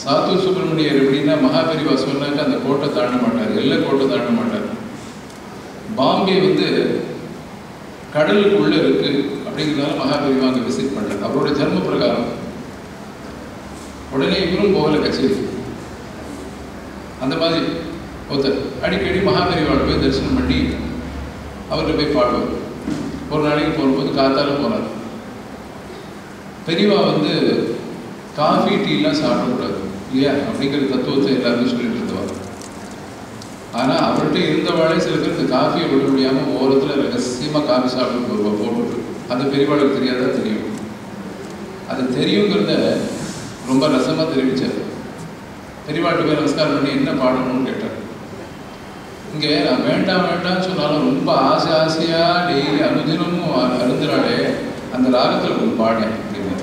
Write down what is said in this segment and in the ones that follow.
சாத்தூர் சுப்பிரமணியர் எப்படின்னா மகாபெரிவா சொன்னாக்க அந்த கோட்டை தாண்ட மாட்டார், எல்லை கோட்டை தாண்ட மாட்டார். பாம்பே வந்து கடலுக்கு உள்ள இருக்கு அப்படிங்கிறதுனால மகாபெரிவா அங்கே விசிட் பண்ணார், அவருடைய தர்ம பிரகாரம். உடனே இவரும் போகல கச்சேரி. அந்த மாதிரி ஒருத்தர் அடிக்கடி மகாபெரிவாள் போய் தரிசனம் பண்ணி அவர்கிட்ட போய் பாடுவார். ஒரு நாளைக்கு போகும்போது காத்தால போனார். பெரியவா வந்து காஃபி டீலாம் சாப்பிடக்கூடாது இல்லையா அப்படிங்கிற தத்துவத்தை எல்லாருமே சொல்லிட்டு இருந்தவார். ஆனால் அவர்கிட்ட இருந்தவாளே சில பேர் இந்த காஃபியை விட முடியாமல் ஓரத்தில் ரகசியமாக காஃபி சாப்பிட்டு வருவா போட்டு. அது பெரியவாளுக்கு தெரியாதா? தெரியும். அது தெரியுங்கிறத ரொம்ப ரசமாக தெரிவித்தார். பெரியவாட்டு போய் நமஸ்காரம் பண்ணி என்ன பாடணும்னு கேட்டார். இங்கே நான் வேண்டாம் வேண்டாம்னு சொன்னாலும் ரொம்ப ஆசையாக டெய்லி அனுதினமும் அருந்துறாளே அந்த ராகத்தில் ஒரு பாடேன் அப்படின்னு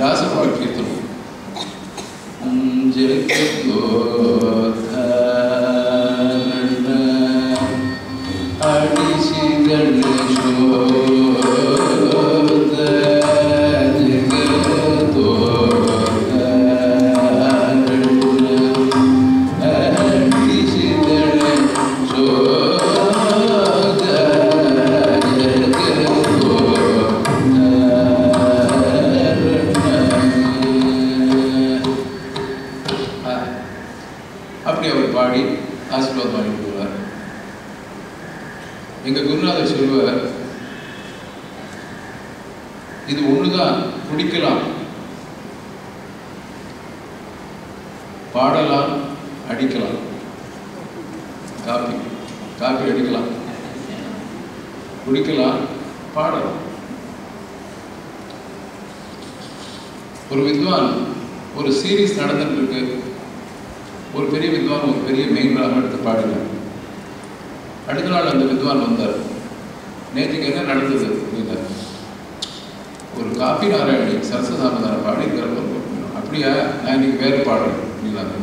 தாசபாள் கீர்த்தனம். அப்படி அவர் பாடி ஆசீர்வாதம் வாங்கி கொடுத்தார். எங்க குருநாதர் சொல்லுவார், இது ஒண்ணுதான் குடிக்கலாம், பாடலாம், அடிக்கலாம். காபி அடிக்கலாம், குடிக்கலாம், பாடலாம். ஒரு வித்வான் ஒரு சீரீஸ் நடந்துட்டு இருக்கு. ஒரு பெரிய வித்வான் ஒரு பெரிய மெயின் ராகம் எடுத்து பாடினார். அடுத்த நாள் அந்த வித்வான் வந்தார். நேற்றுக்கு என்ன நடந்தது அப்படின்னார். ஒரு காப்பி நாராயணி சரஸ்வதாமதான பாடியிருக்கிற. அப்படியா, நான் இன்னைக்கு வேறு பாடுறேன் அப்படின்னாங்க.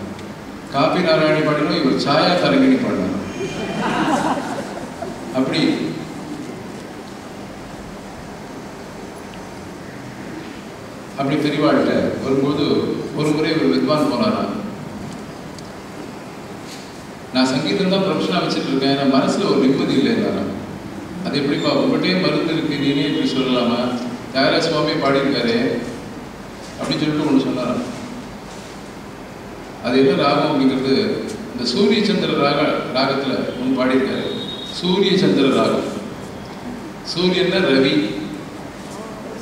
காப்பி நாராயணி பாடினோம், இவர் சாயா தரங்கிணி பாடினார். அப்படி பெரியவாழ்கிட்ட வரும்போது ஒரு முறை ஒரு வித்வான் போனாரா, நான் சங்கீதம் தான் ப்ரொஃபஷனாக வச்சுட்டு இருக்கேன், நான் மனசில் ஒரு நிம்மதி இல்லைன்னாரா. அது எப்படிப்பா, உங்கள்கிட்டயே மருந்து இருக்கு, நீனே இப்படி சொல்லலாமா, தியாகராஜ சுவாமியே பாடியிருக்காரு அப்படின்னு சொல்லிட்டு ஒன்று சொன்னாராம். அது என்ன ராகம் அப்படிங்கிறது, இந்த சூரிய சந்திர ராகத்தில் ஒன்று பாடியிருக்காரு. சூரிய சந்திர ராகம். சூரியன்னா ரவி,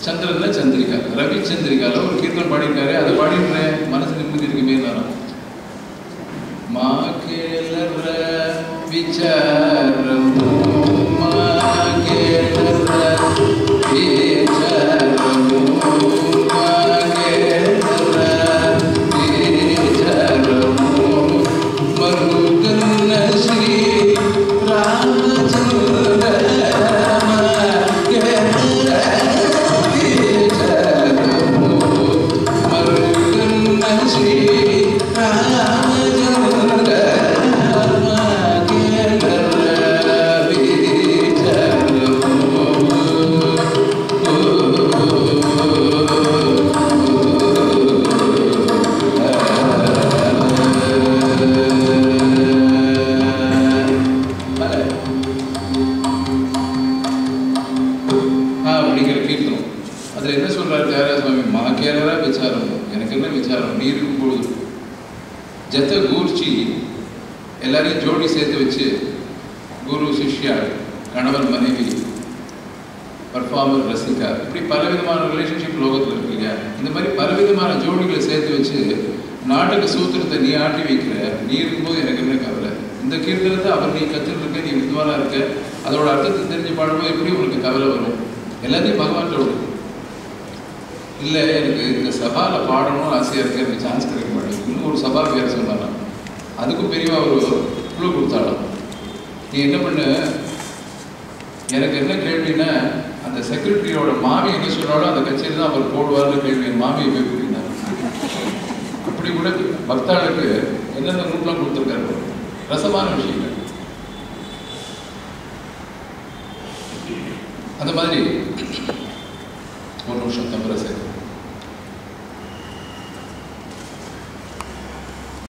சந்திரன்னா சந்திரிகா. ரவி சந்திரிகால ஒரு கீர்த்தனம் பாடியிருக்காரு. அதை பாடிடுறேன், மனசு நிம்மதி இருக்குமே நானும். மா கேளற விசாரமோ மா கேளற விசாரமோ மா கேளற விசாரமோ மருகன்ன ஸ்ரீ ராமச்சந்திர ஜத்த கூர்ச்சி எல்லாரையும் ஜோடி சேர்த்து வச்சு குரு சிஷ்யா, கணவன் மனைவி, பர்ஃபார்மர் ரசிகா, இப்படி பலவிதமான ரிலேஷன்ஷிப் லோகத்தில் இருக்கு இல்லையா. இந்த மாதிரி பலவிதமான ஜோடிகளை சேர்த்து வச்சு நாட்டுக்கு சூத்திரத்தை நீ ஆட்டி வைக்கிற, நீ இருக்கும்போது எனக்கு என்ன கவலை, இந்த கீர்த்தனத்தை அவர் நீ கற்றுட்டு இருக்க, நீ வித்வானா இருக்க, அதோட அர்த்தத்தை தெரிஞ்சு பாடும்போது எப்படி உனக்கு கவலை வரும்? எல்லாத்தையும் பகவான்கிட்ட விடு. இல்லை எனக்கு இந்த சபாவில் பாடணும்னு ஆசையாக இருக்கு, எனக்கு சான்ஸ் கிடைக்க மாட்டேங்குது. இன்னும் ஒரு சபா பேர் சொன்னாலாம், அதுக்கும் பெரியவா ஒரு குழு கொடுத்தாலும். நீ என்ன பண்ணு, எனக்கு என்ன கேள்வின்னா, அந்த செக்ரட்டரியோட மாமி என்ன சொன்னாலும் அந்த கச்சேரி தான் அவர் போடுவார்னு கேள்வி. என் மாமியை போய் கூட்டினா அப்படி கூட பக்தாளுக்கு என்னென்ன குரூப்லாம் கொடுத்துருக்காரு. ரசமான விஷயங்கள். அந்த மாதிரி